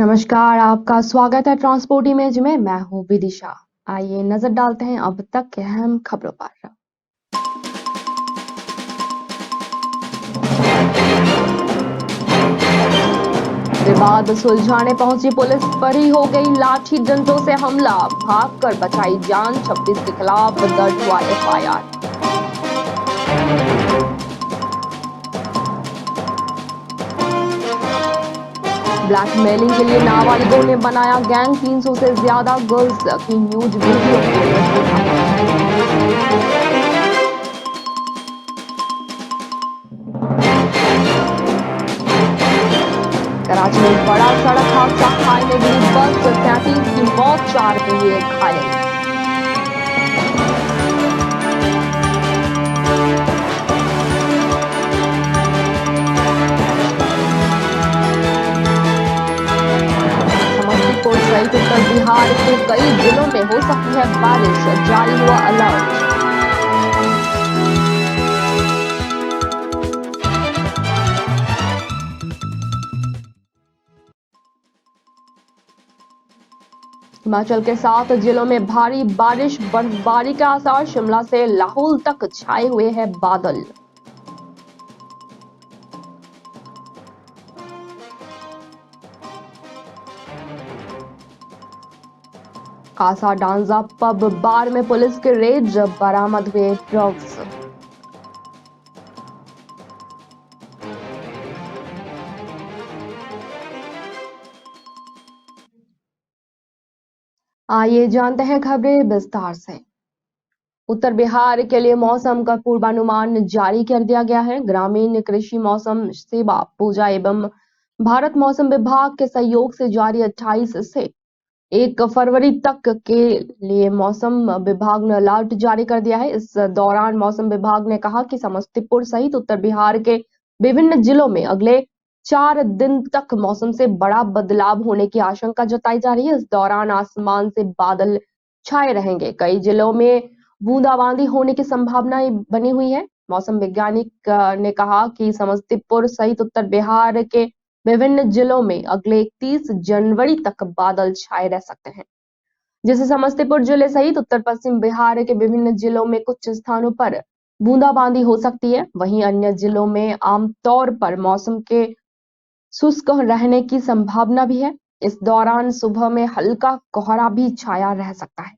नमस्कार, आपका स्वागत है ट्रांसपोर्ट इमेज में। मैं हूं विदिशा। आइए नजर डालते हैं अब तक के अहम खबरों पर। विवाद सुलझाने पहुंची पुलिस पर ही हो गई लाठी डंडों से हमला, भागकर बचाई जान। 26 के खिलाफ दर्ज हुआ एफआईआर। ब्लैकमेलिंग के लिए नाबालिगों ने बनाया गैंग, 300 से ज्यादा गर्ल्स की न्यूज वीडियो पुलिस उठाई। कराची में बड़ा सड़क हादसा, खाई में गिरी बस, 37 की मौत, 4 हुए घायल। समस्तीपुर सहित उत्तर बिहार के कई जिलों में हो सकती है बारिश, जारी हुआ अलर्ट। हिमाचल के 7 जिलों में भारी बारिश, बर्फबारी के आसार। शिमला से लाहौल तक छाए हुए हैं बादल। कासा डांजा पब बार में पुलिस के रेड, बरामद हुए ड्रग्स। आइए जानते हैं खबरें विस्तार से। उत्तर बिहार के लिए मौसम का पूर्वानुमान जारी कर दिया गया है। ग्रामीण कृषि मौसम सेवा पूजा एवं भारत मौसम विभाग के सहयोग से जारी 28 से 1 फरवरी तक के लिए मौसम विभाग ने अलर्ट जारी कर दिया है। इस दौरान मौसम विभाग ने कहा कि समस्तीपुर सहित उत्तर बिहार के विभिन्न जिलों में अगले 4 दिन तक मौसम से बड़ा बदलाव होने की आशंका जताई जा रही है। इस दौरान आसमान से बादल छाए रहेंगे। कई जिलों में बूंदाबांदी होने की संभावनाएं बनी हुई है। मौसम वैज्ञानिक ने कहा कि समस्तीपुर सहित उत्तर बिहार के विभिन्न जिलों में अगले 31 जनवरी तक बादल छाए रह सकते हैं, जिससे समस्तीपुर जिले सहित उत्तर पश्चिम बिहार के विभिन्न जिलों में कुछ स्थानों पर बूंदाबांदी हो सकती है। वहीं अन्य जिलों में आमतौर पर मौसम के शुष्क रहने की संभावना भी है। इस दौरान सुबह में हल्का कोहरा भी छाया रह सकता है।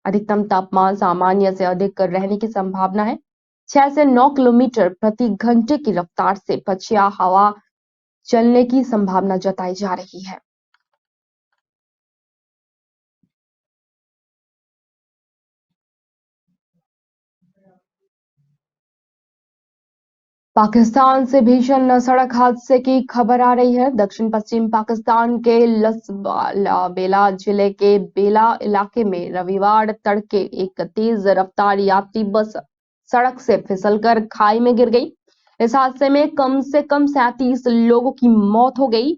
अधिकतम तापमान सामान्य से अधिक रहने की संभावना है। 6 से 9 किलोमीटर प्रति घंटे की रफ्तार से पछिया हवा चलने की संभावना जताई जा रही है। पाकिस्तान से भीषण सड़क हादसे की खबर आ रही है। दक्षिण पश्चिम पाकिस्तान के बेला जिले के बेला इलाके में रविवार तड़के एक तेज रफ्तार यात्री बस सड़क से फिसलकर खाई में गिर गई। इस हादसे में कम से कम 37 लोगों की मौत हो गई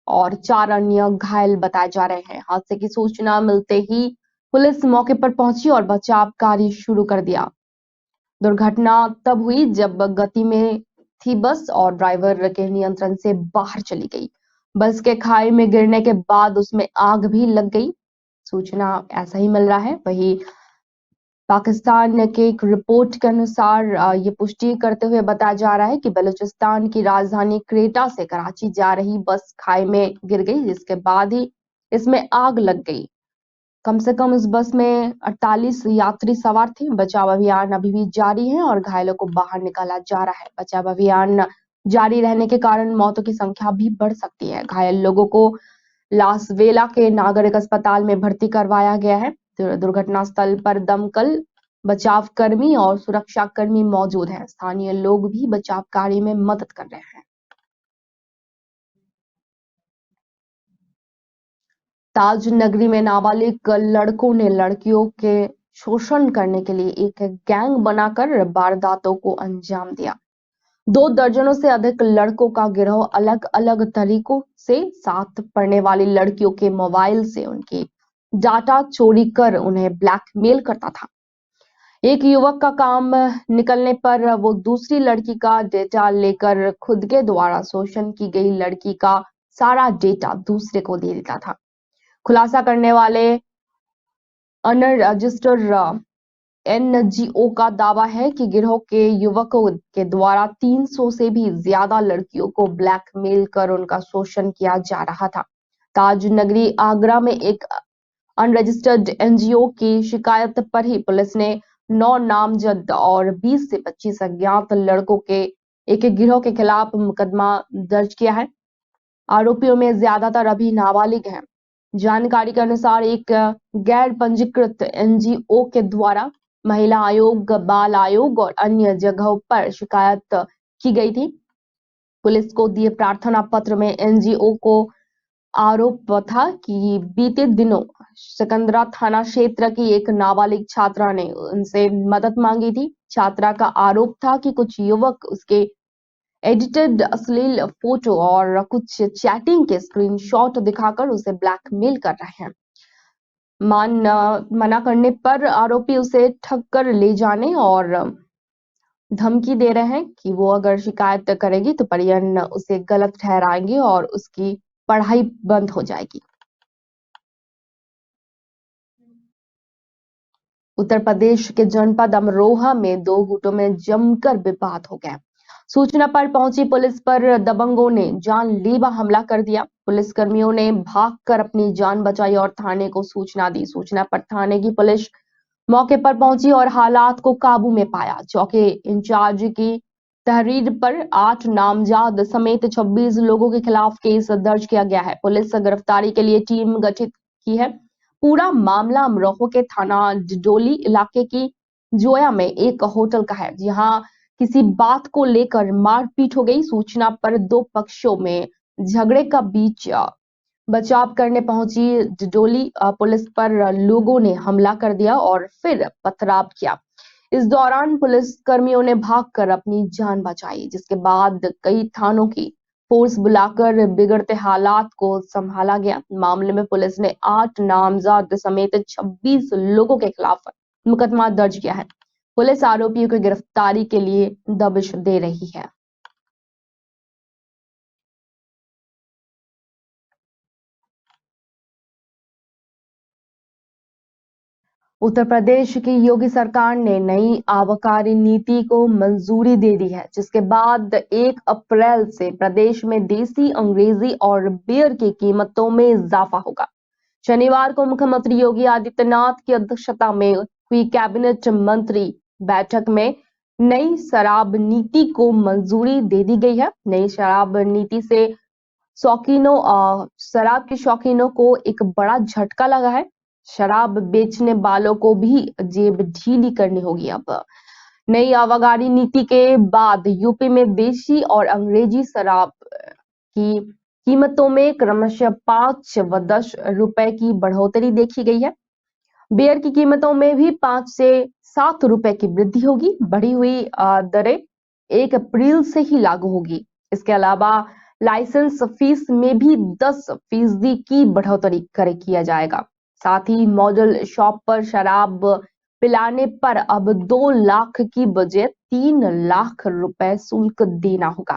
और 4 अन्य घायल बताए जा रहे हैं। हादसे की सूचना मिलते ही पुलिस मौके पर पहुंची और बचाव कार्य शुरू कर दिया। दुर्घटना तब हुई जब गति में थी बस और ड्राइवर के नियंत्रण से बाहर चली गई। बस के खाई में गिरने के बाद उसमें आग भी लग गई। सूचना ऐसा ही मिल रहा है। वहीं पाकिस्तान के एक रिपोर्ट के अनुसार ये पुष्टि करते हुए बताया जा रहा है कि बलूचिस्तान की राजधानी क्वेटा से कराची जा रही बस खाई में गिर गई, जिसके बाद ही इसमें आग लग गई। कम से कम इस बस में 48 यात्री सवार थे। बचाव अभियान अभी भी जारी है और घायलों को बाहर निकाला जा रहा है। बचाव अभियान जारी रहने के कारण मौतों की संख्या भी बढ़ सकती है। घायल लोगों को लास वेला के नागरिक अस्पताल में भर्ती करवाया गया है। दुर्घटना स्थल पर दमकल, बचाव कर्मी और सुरक्षा कर्मी मौजूद हैं। स्थानीय लोग भी बचाव कार्य में मदद कर रहे हैं। ताज नगरी में नाबालिग लड़कों ने लड़कियों के शोषण करने के लिए एक गैंग बनाकर वारदातों को अंजाम दिया। 2 दर्जनों से अधिक लड़कों का गिरोह अलग अलग तरीकों से साथ पढ़ने वाली लड़कियों के मोबाइल से उनकी डाटा चोरी कर उन्हें ब्लैकमेल करता था। एक युवक का काम निकलने पर वो दूसरी लड़की का डेटा लेकर खुद के द्वारा शोषण की गई लड़की का सारा डेटा दूसरे को दे देता था। खुलासा करने वाले अनरजिस्टर्ड एनजीओ का दावा है कि गिरोह के युवकों के द्वारा 300 से भी ज्यादा लड़कियों को ब्लैकमेल कर उनका शोषण किया जा रहा था। ताज नगरी आगरा में एक अनरजिस्टर्ड एनजीओ की शिकायत पर ही पुलिस ने 9 नामजद और 20 से 25 अज्ञात लड़कों के एक गिरोह के खिलाफ मुकदमा दर्ज किया है। आरोपियों में ज्यादातर अभी नाबालिग हैं। जानकारी के अनुसार एक गैर पंजीकृत एनजीओ के द्वारा महिला आयोग, बाल आयोग और अन्य जगहों पर शिकायत की गई थी। पुलिस को दिए प्रार्थना पत्र में एनजीओ को आरोप था कि बीते दिनों सिकंदरा थाना क्षेत्र की एक नाबालिग छात्रा ने उनसे मदद मांगी थी। छात्रा का आरोप था कि कुछ युवक उसके एडिटेड अश्लील फोटो और कुछ चैटिंग के स्क्रीनशॉट दिखाकर उसे ब्लैकमेल कर रहे हैं। मना करने पर आरोपी उसे ठग कर ले जाने और धमकी दे रहे हैं कि वो अगर शिकायत करेगी तो परिजन उसे गलत ठहराएंगे और उसकी पढ़ाई बंद हो जाएगी। उत्तर प्रदेश के जनपद अमरोहा में 2 गुटों में जमकर विवाद हो गया। सूचना पर पहुंची पुलिस पर दबंगों ने जानलेवा हमला कर दिया। पुलिस कर्मियों ने भागकर अपनी जान बचाई और थाने को सूचना दी। सूचना पर थाने की पुलिस मौके पर पहुंची और हालात को काबू में पाया। चौकी इंचार्ज की तहरीर पर 8 नामजद समेत 26 लोगों के खिलाफ केस दर्ज किया गया है। पुलिस गिरफ्तारी के लिए टीम गठित की है। पूरा मामला अमरोहा के थाना डिडोली इलाके की जोया में एक होटल का है, जहां किसी बात को लेकर मारपीट हो गई। सूचना पर 2 पक्षों में झगड़े का बीच बचाव करने पहुंची डिडोली पुलिस पर लोगों ने हमला कर दिया और फिर पथराव किया। इस दौरान पुलिस कर्मियों ने भागकर अपनी जान बचाई, जिसके बाद कई थानों की फोर्स बुलाकर बिगड़ते हालात को संभाला गया। मामले में पुलिस ने 8 नामजद समेत 26 लोगों के खिलाफ मुकदमा दर्ज किया है। पुलिस आरोपियों की गिरफ्तारी के लिए दबिश दे रही है। उत्तर प्रदेश की योगी सरकार ने नई आबकारी नीति को मंजूरी दे दी है, जिसके बाद 1 अप्रैल से प्रदेश में देसी, अंग्रेजी और बियर की कीमतों में इजाफा होगा। शनिवार को मुख्यमंत्री योगी आदित्यनाथ की अध्यक्षता में हुई कैबिनेट मंत्री बैठक में नई शराब नीति को मंजूरी दे दी गई है। नई शराब नीति से शराब के शौकीनों को एक बड़ा झटका लगा है। शराब बेचने वालों को भी जेब ढीली करनी होगी। अब नई आबकारी नीति के बाद यूपी में देशी और अंग्रेजी शराब की कीमतों में क्रमशः 5 व 10 रुपए की बढ़ोतरी देखी गई है। बियर की कीमतों में भी 5 से 7 रुपए की वृद्धि होगी। बढ़ी हुई दरें 1 अप्रैल से ही लागू होगी। इसके अलावा लाइसेंस फीस में भी 10% की बढ़ोतरी किया जाएगा। साथ ही मॉडल शॉप पर शराब पिलाने पर अब 2 लाख की बजाय 3 लाख रुपए शुल्क देना होगा।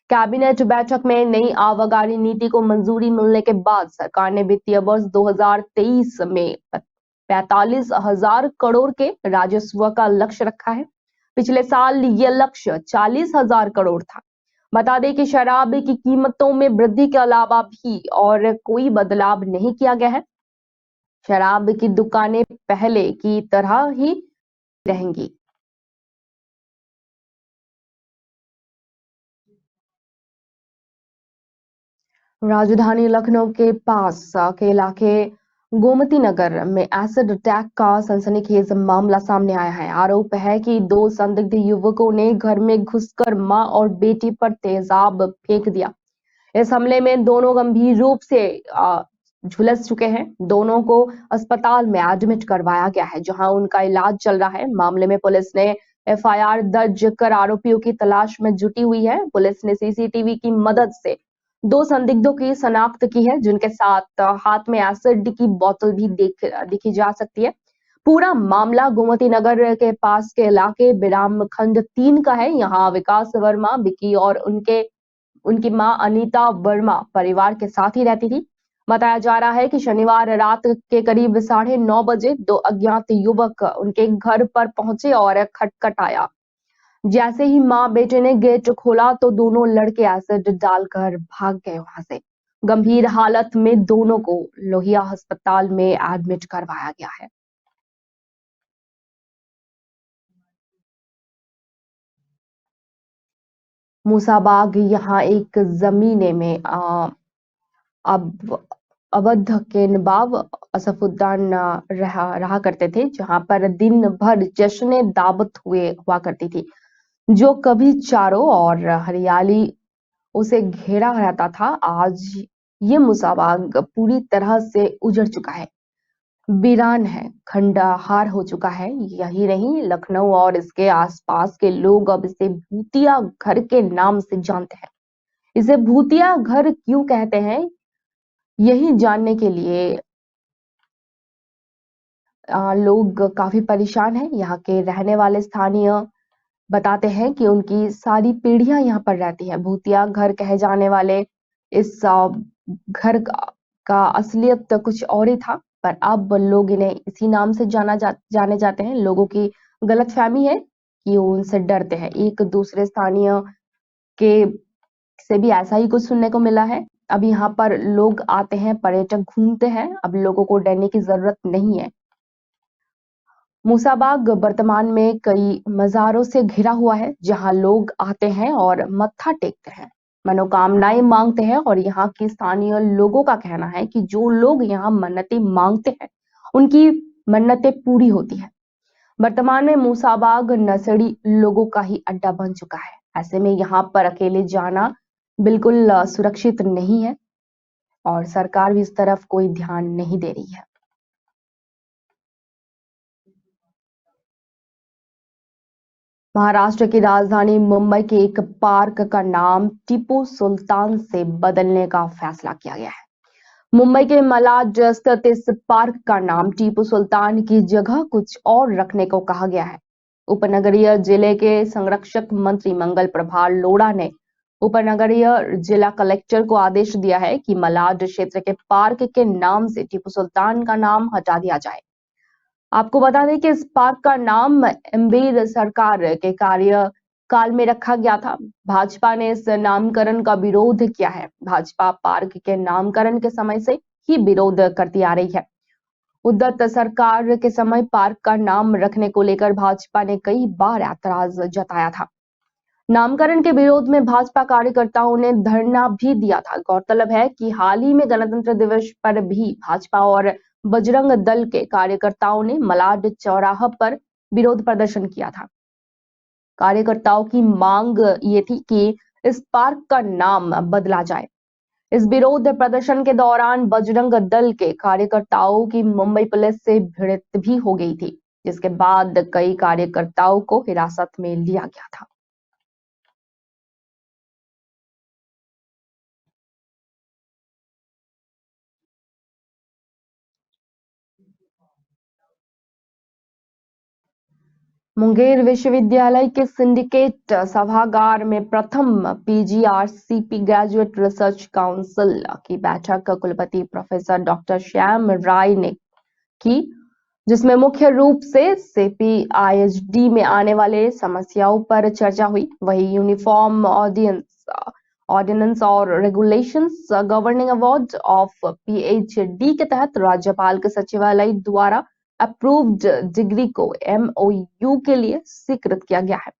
कैबिनेट बैठक में नई आबकारी नीति को मंजूरी मिलने के बाद सरकार ने वित्तीय वर्ष 2023 में 45,000 करोड़ के राजस्व का लक्ष्य रखा है। पिछले साल यह लक्ष्य 40,000 करोड़ था। बता दें कि शराब की कीमतों में वृद्धि के अलावा भी और कोई बदलाव नहीं किया गया है। शराब की दुकानें पहले की तरह ही रहेंगी। राजधानी लखनऊ के पास के इलाके गोमती नगर में एसिड अटैक का सनसनीखेज मामला सामने आया है। आरोप है कि 2 संदिग्ध युवकों ने घर में घुसकर मां और बेटी पर तेजाब फेंक दिया। इस हमले में दोनों गंभीर रूप से झुलस चुके हैं। दोनों को अस्पताल में एडमिट करवाया गया है, जहां उनका इलाज चल रहा है। मामले में पुलिस ने एफआईआर दर्ज कर आरोपियों की तलाश में जुटी हुई है। पुलिस ने सीसीटीवी की मदद से 2 संदिग्धों की शनाख्त की है, जिनके साथ हाथ में एसिड की बोतल भी देखी जा सकती है। पूरा मामला गोमती नगर के पास के इलाके बिराम खंड 3 का है। यहाँ विकास वर्मा, विकी और उनके उनकी मां अनीता वर्मा परिवार के साथ ही रहती थी। बताया जा रहा है कि शनिवार रात के करीब 9:30 बजे दो अज्ञात युवक उनके घर पर पहुंचे और खटखटाया। जैसे ही मां बेटे ने गेट खोला तो दोनों लड़के एसिड डालकर भाग गए वहां से। गंभीर हालत में दोनों को लोहिया अस्पताल में एडमिट करवाया गया है। मूसाबाग यहाँ एक जमीने में अब अवध के नवाब असफुद्दीन रहा करते थे, जहां पर दिन भर जश्न दावत हुआ करती थी, जो कभी चारों और हरियाली उसे घेरा रहता था। आज ये मुसाबाग पूरी तरह से उजड़ चुका है, वीरान है, खंडहार हो चुका है। यही नहीं, लखनऊ और इसके आसपास के लोग अब इसे भूतिया घर के नाम से जानते हैं। इसे भूतिया घर क्यों कहते हैं, यही जानने के लिए लोग काफी परेशान हैं। यहाँ के रहने वाले स्थानीय बताते हैं कि उनकी सारी पीढ़ियां यहाँ पर रहती है। भूतिया घर कहे जाने वाले इस घर का असलियत कुछ और ही था, पर अब लोग इन्हें इसी नाम से जाने जाते हैं। लोगों की गलतफहमी है कि वो उनसे डरते हैं। एक दूसरे स्थानीय के से भी ऐसा ही कुछ सुनने को मिला है। अब यहाँ पर लोग आते हैं, पर्यटक घूमते हैं, अब लोगों को डरने की जरूरत नहीं है। मूसाबाग वर्तमान में कई मज़ारों से घिरा हुआ है, जहां लोग आते हैं और मत्था टेकते हैं, मनोकामनाएं मांगते हैं। और यहाँ की स्थानीय लोगों का कहना है कि जो लोग यहाँ मन्नतें मांगते हैं, उनकी मन्नतें पूरी होती है। वर्तमान में मूसाबाग नशेड़ी लोगों का ही अड्डा बन चुका है। ऐसे में यहाँ पर अकेले जाना बिल्कुल सुरक्षित नहीं है और सरकार भी इस तरफ कोई ध्यान नहीं दे रही है। महाराष्ट्र की राजधानी मुंबई के एक पार्क का नाम टीपू सुल्तान से बदलने का फैसला किया गया है। मुंबई के मलाड स्थित इस पार्क का नाम टीपू सुल्तान की जगह कुछ और रखने को कहा गया है। उपनगरीय जिले के संरक्षक मंत्री मंगल प्रभात लोढ़ा ने उपनगरीय जिला कलेक्टर को आदेश दिया है कि मलाड क्षेत्र के पार्क के नाम से टीपू सुल्तान का नाम हटा दिया जाए। आपको बता दें कि इस पार्क का नाम एमवीर सरकार के कार्यकाल में रखा गया था। भाजपा ने इस नामकरण का विरोध किया है। भाजपा पार्क के नामकरण के समय से ही विरोध करती आ रही है। उद्धव सरकार के समय पार्क का नाम रखने को लेकर भाजपा ने कई बार ऐतराज जताया था। नामकरण के विरोध में भाजपा कार्यकर्ताओं ने धरना भी दिया था। गौरतलब है कि हाल ही में गणतंत्र दिवस पर भी भाजपा और बजरंग दल के कार्यकर्ताओं ने मलाड चौराहा पर विरोध प्रदर्शन किया था। कार्यकर्ताओं की मांग ये थी कि इस पार्क का नाम बदला जाए। इस विरोध प्रदर्शन के दौरान बजरंग दल के कार्यकर्ताओं की मुंबई पुलिस से भिड़ंत भी हो गई थी, जिसके बाद कई कार्यकर्ताओं को हिरासत में लिया गया था। मुंगेर विश्वविद्यालय के सिंडिकेट सभागार में प्रथम पीजीआरसीपी ग्रेजुएट रिसर्च काउंसिल की बैठक कुलपति प्रोफेसर डॉक्टर श्याम राय ने की, जिसमें मुख्य रूप से सीपीआईएचडी में आने वाले समस्याओं पर चर्चा हुई। वही यूनिफॉर्म ऑर्डिनेंस और regulations governing award of PhD के तहत राज्यपाल के सचिवालय द्वारा अप्रूव्ड डिग्री को एमओयू के लिए स्वीकृत किया गया है,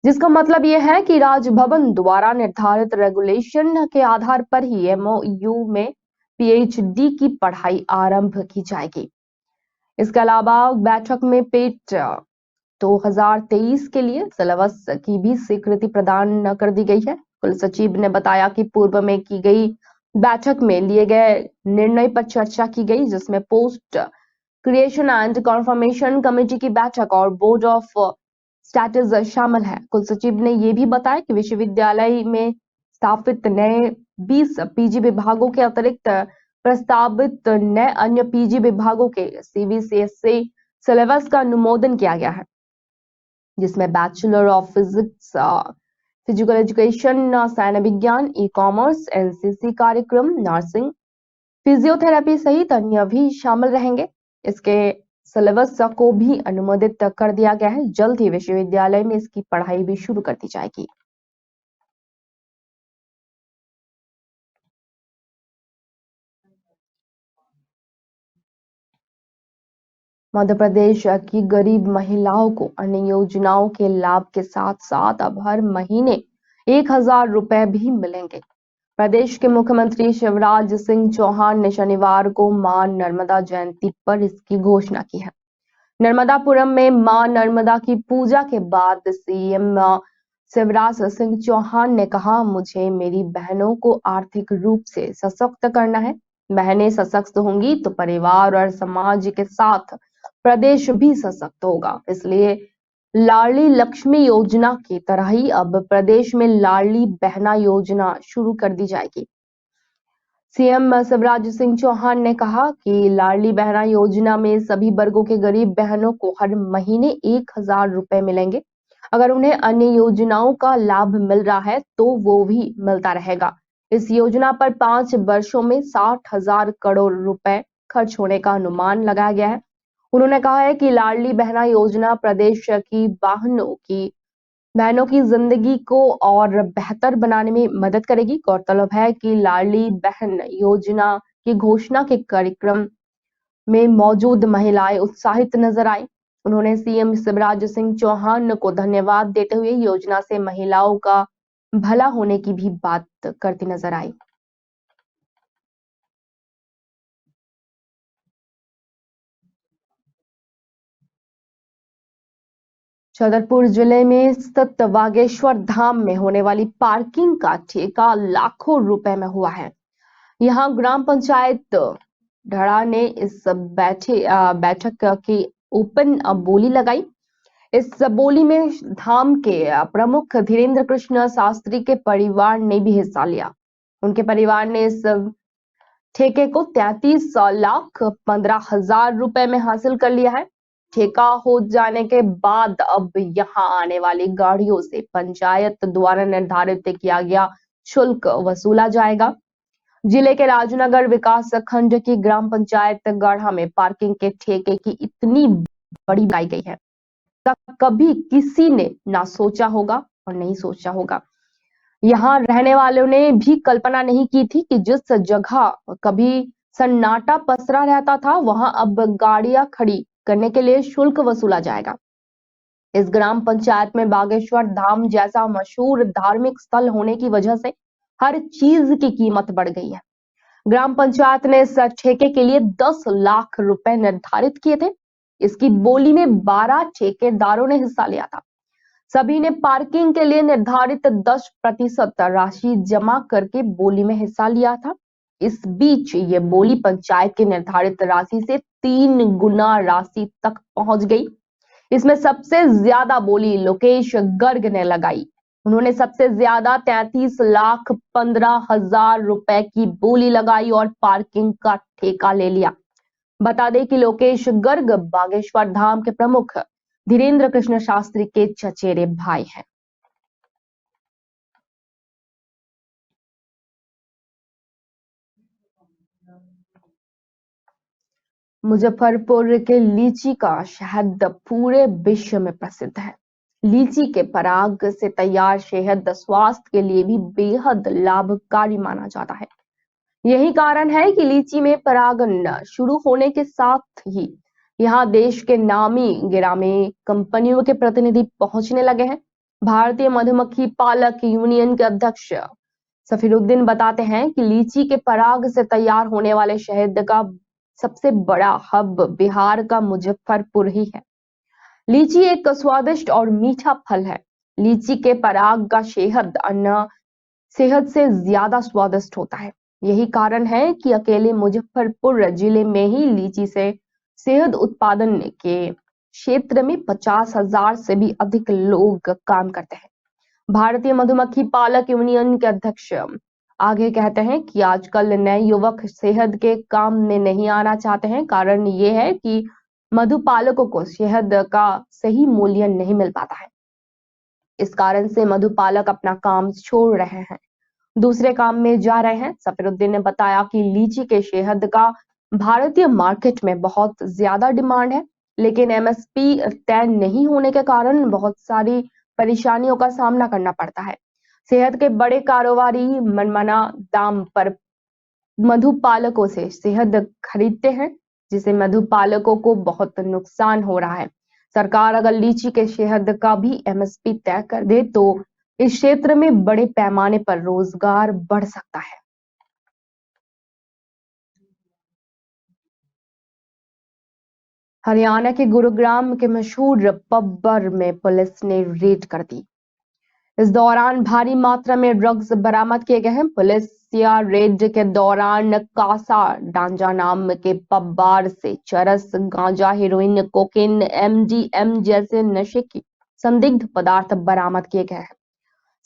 जिसका मतलब यह है कि राजभवन द्वारा निर्धारित रेगुलेशन के आधार पर ही एमओयू में पीएचडी की पढ़ाई आरंभ की जाएगी। इसके अलावा बैठक में पेट 2023 के लिए सिलेबस की भी स्वीकृति प्रदान कर दी गई है। कुल सचिव ने बताया कि पूर्व में की गई बैठक में लिए गए निर्णय पर चर्चा की गई, जिसमें post creation and conformation committee की बैठक और बोर्ड ऑफ स्टैटस शामिल है। कुल सचिव ने यह भी बताया कि विश्वविद्यालय में स्थापित नए 20 पीजी विभागों के अतिरिक्त प्रस्तावित नए अन्य पीजी विभागों के सीबीसीएसई सिलेबस का अनुमोदन किया गया है, जिसमें bachelor of physics physical education, सैन्य विज्ञान, ई कॉमर्स, एनसीसी कार्यक्रम, नर्सिंग, फिजियोथेरेपी सहित अन्य भी शामिल रहेंगे। इसके सिलेबस को भी अनुमोदित कर दिया गया है। जल्द ही विश्वविद्यालय में इसकी पढ़ाई भी शुरू कर दी जाएगी। मध्य प्रदेश की गरीब महिलाओं को अन्य योजनाओं के लाभ के साथ साथ अब हर महीने 1,000 रुपए भी मिलेंगे। प्रदेश के मुख्यमंत्री शिवराज सिंह चौहान ने शनिवार को मां नर्मदा जयंती पर इसकी घोषणा की है। नर्मदापुरम में मां नर्मदा की पूजा के बाद सीएम शिवराज सिंह चौहान ने कहा, मुझे मेरी बहनों को आर्थिक रूप से सशक्त करना है। बहनें सशक्त होंगी तो परिवार और समाज के साथ प्रदेश भी सशक्त होगा। इसलिए लाडली लक्ष्मी योजना की तरह ही अब प्रदेश में लाडली बहना योजना शुरू कर दी जाएगी। सीएम शिवराज सिंह चौहान ने कहा कि लाडली बहना योजना में सभी वर्गों के गरीब बहनों को हर महीने 1,000 रुपए मिलेंगे। अगर उन्हें अन्य योजनाओं का लाभ मिल रहा है तो वो भी मिलता रहेगा। इस योजना पर 5 वर्षों में 60,000 करोड़ रुपए खर्च होने का अनुमान लगाया गया है। उन्होंने कहा है कि लाडली बहना योजना प्रदेश की बहनों की जिंदगी को और बेहतर बनाने में मदद करेगी। गौरतलब है कि लाडली बहन योजना की घोषणा के कार्यक्रम में मौजूद महिलाएं उत्साहित नजर आई। उन्होंने सीएम शिवराज सिंह चौहान को धन्यवाद देते हुए योजना से महिलाओं का भला होने की भी बात करती नजर आई। छतरपुर जिले में स्थित बागेश्वर धाम में होने वाली पार्किंग का ठेका लाखों रुपए में हुआ है। यहाँ ग्राम पंचायत ढड़ा ने इस बैठक की ओपन बोली लगाई। इस बोली में धाम के प्रमुख धीरेन्द्र कृष्ण शास्त्री के परिवार ने भी हिस्सा लिया। उनके परिवार ने इस ठेके को 33,15,000 रुपए में हासिल कर लिया है। ठेका हो जाने के बाद अब यहाँ आने वाली गाड़ियों से पंचायत द्वारा निर्धारित किया गया शुल्क वसूला जाएगा। जिले के राजनगर विकास खंड की ग्राम पंचायत गढ़ा में पार्किंग के ठेके की इतनी बड़ी बनाई गई है, कभी किसी ने ना सोचा होगा और नहीं सोचा होगा। यहाँ रहने वालों ने भी कल्पना नहीं की थी कि जिस जगह कभी सन्नाटा पसरा रहता था वहां अब गाड़ियां खड़ी करने के लिए शुल्क वसूला जाएगा। इस ग्राम पंचायत में बागेश्वर धाम जैसा मशहूर धार्मिक स्थल होने की वजह से हर चीज की कीमत बढ़ गई है। ग्राम पंचायत ने इस ठेके के लिए 10 लाख रुपए निर्धारित किए थे। इसकी बोली में 12 ठेकेदारों ने हिस्सा लिया था। सभी ने पार्किंग के लिए निर्धारित 10% राशि जमा करके बोली में हिस्सा लिया था। इस बीच ये बोली पंचायत की निर्धारित राशि से 3 गुना राशि तक पहुंच गई। इसमें सबसे ज्यादा बोली लोकेश गर्ग ने लगाई। उन्होंने सबसे ज्यादा 33,15,000 रुपए की बोली लगाई और पार्किंग का ठेका ले लिया। बता दें कि लोकेश गर्ग बागेश्वर धाम के प्रमुख धीरेन्द्र कृष्ण शास्त्री के चचेरे भाई हैं। मुजफ्फरपुर के लीची का शहद पूरे विश्व में प्रसिद्ध है। लीची के पराग से तैयार शहद स्वास्थ्य के लिए भी बेहद लाभकारी माना जाता है। यही कारण है कि लीची में परागन शुरू होने के साथ ही यहाँ देश के नामी गिरामी कंपनियों के प्रतिनिधि पहुंचने लगे हैं। भारतीय मधुमक्खी पालक यूनियन के अध्यक्ष सफीरुद्दीन बताते हैं कि लीची के पराग से तैयार होने वाले शहद का सबसे बड़ा हब बिहार का मुजफ्फरपुर ही है। लीची एक स्वादिष्ट और मीठा फल है। लीची के पराग का शहद अन्य शहद से ज्यादा स्वादिष्ट होता है। यही कारण है कि अकेले मुजफ्फरपुर जिले में ही लीची से शहद उत्पादन के क्षेत्र में 50,000 से भी अधिक लोग काम करते हैं। भारतीय मधुमक्खी पालक यूनियन के अध्यक्ष आगे कहते हैं कि आजकल नए युवक शहद के काम में नहीं आना चाहते हैं। कारण ये है कि मधुपालकों को शहद का सही मूल्य नहीं मिल पाता है। इस कारण से मधुपालक अपना काम छोड़ रहे हैं, दूसरे काम में जा रहे हैं। सफीरुद्दीन ने बताया कि लीची के शहद का भारतीय मार्केट में बहुत ज्यादा डिमांड है, लेकिन एमएसपी तय नहीं होने के कारण बहुत सारी परेशानियों का सामना करना पड़ता है। शहद के बड़े कारोबारी मनमाना दाम पर मधुपालकों से शहद खरीदते हैं, जिससे मधुपालकों को बहुत नुकसान हो रहा है। सरकार अगर लीची के शहद का भी एमएसपी तय कर दे तो इस क्षेत्र में बड़े पैमाने पर रोजगार बढ़ सकता है। हरियाणा के गुरुग्राम के मशहूर पब्बर में पुलिस ने रेड कर दी। इस दौरान भारी मात्रा में ड्रग्स बरामद किए गए हैं। पुलिस या रेड के दौरान कासा डांजा नाम के पब बार से चरस, गांजा, हेरोइन, कोकेन, एमडीएम जैसे नशे की संदिग्ध पदार्थ बरामद किए गए हैं।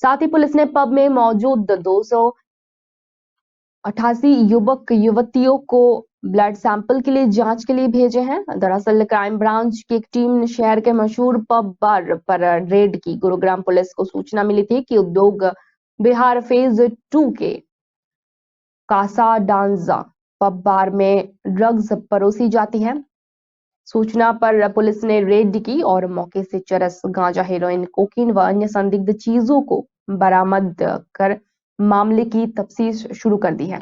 साथ ही पुलिस ने पब में मौजूद 288 युवक युवतियों को ब्लड सैंपल के लिए जांच के लिए भेजे हैं। दरअसल क्राइम ब्रांच की एक टीम ने शहर के मशहूर पब बार पर रेड की। गुरुग्राम पुलिस को सूचना मिली थी कि उद्योग बिहार फेज 2 के कासा डांजा पब बार में ड्रग्स परोसी जाती है। सूचना पर पुलिस ने रेड की और मौके से चरस, गांजा, हेरोइन, कोकीन व अन्य संदिग्ध चीजों को बरामद कर मामले की तफ्तीश शुरू कर दी है।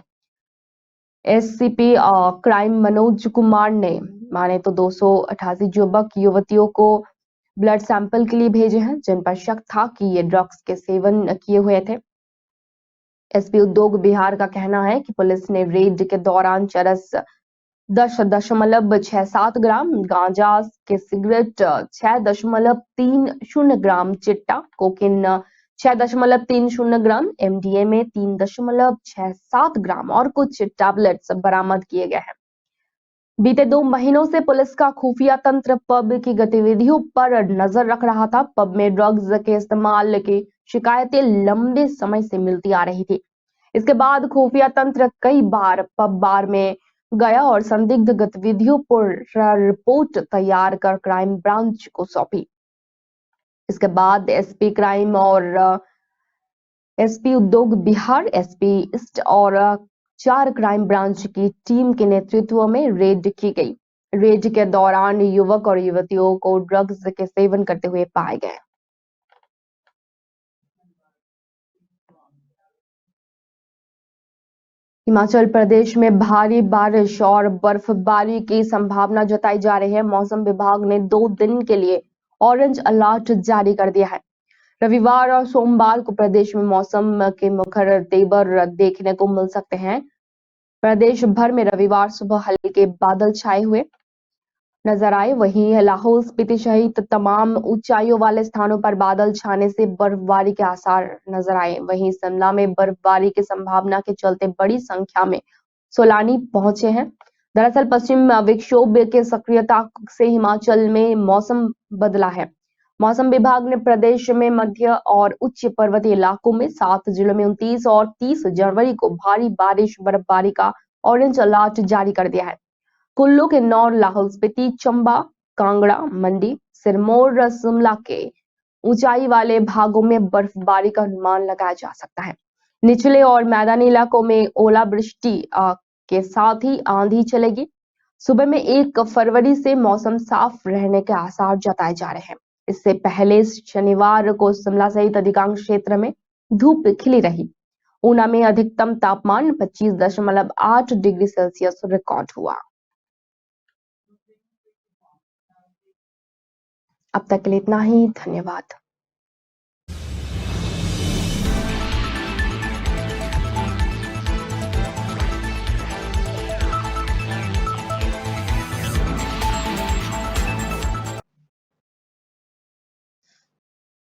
एससीपी क्राइम मनोज कुमार ने माने तो 288 युवक युवतियों को ब्लड सैंपल के लिए भेजे हैं, जिन पर शक था कि ये ड्रग्स के सेवन किए हुए थे। एसपी उद्योग बिहार का कहना है कि पुलिस ने रेड के दौरान चरस 10.67 ग्राम, गांजा के सिगरेट 6.30 ग्राम, चिट्टा कोकिन 6.30 ग्राम, एमडीएमए 3.67 ग्राम और कुछ टैबलेट्स बरामद किए गए हैं। बीते 2 महीनों से पुलिस का खुफिया तंत्र पब की गतिविधियों पर नजर रख रहा था। पब में ड्रग्स के इस्तेमाल की शिकायतें लंबे समय से मिलती आ रही थी। इसके बाद खुफिया तंत्र कई बार पब बार में गया और संदिग्ध गतिविधियों पर रिपोर्ट तैयार कर क्राइम ब्रांच को सौंपी। इसके बाद एसपी क्राइम और एसपी उद्योग बिहार, एसपी ईस्ट और 4 क्राइम ब्रांच की टीम के नेतृत्व में रेड की गई। रेड के दौरान युवक और युवतियों को ड्रग्स के सेवन करते हुए पाए गए। हिमाचल प्रदेश में भारी बारिश और बर्फबारी की संभावना जताई जा रही है। मौसम विभाग ने 2 दिन के लिए ऑरेंज अलर्ट जारी कर दिया है। रविवार और सोमवार को प्रदेश में मौसम के मुखर तेवर देखने को मिल सकते हैं। प्रदेश भर में रविवार सुबह हल्के बादल छाए हुए नजर आए। वहीं लाहौल स्पीति सहित तमाम ऊंचाइयों वाले स्थानों पर बादल छाने से बर्फबारी के आसार नजर आए। वहीं शिमला में बर्फबारी की संभावना के चलते बड़ी संख्या में सैलानी पहुंचे हैं। दरअसल पश्चिम विक्षोभ के सक्रियता से हिमाचल में मौसम बदला है। मौसम विभाग ने प्रदेश में मध्य और उच्च पर्वतीय इलाकों में 7 जिलों में 29 और 30 जनवरी को भारी बारिश बर्फबारी का ऑरेंज अलर्ट जारी कर दिया है। कुल्लू, किन्नौर, लाहौल स्पीति, चंबा, कांगड़ा, मंडी, सिरमौर, शिमला के ऊंचाई वाले भागों में बर्फबारी का अनुमान लगाया जा सकता है। निचले और मैदानी इलाकों में ओलावृष्टि के साथ ही आंधी चलेगी। सुबह में 1 फरवरी से मौसम साफ रहने के आसार जताए जा रहे हैं। इससे पहले शनिवार को शिमला सहित अधिकांश क्षेत्र में धूप खिली रही। ऊना में अधिकतम तापमान 25.8 डिग्री सेल्सियस रिकॉर्ड हुआ। अब तक के लिए इतना ही। धन्यवाद।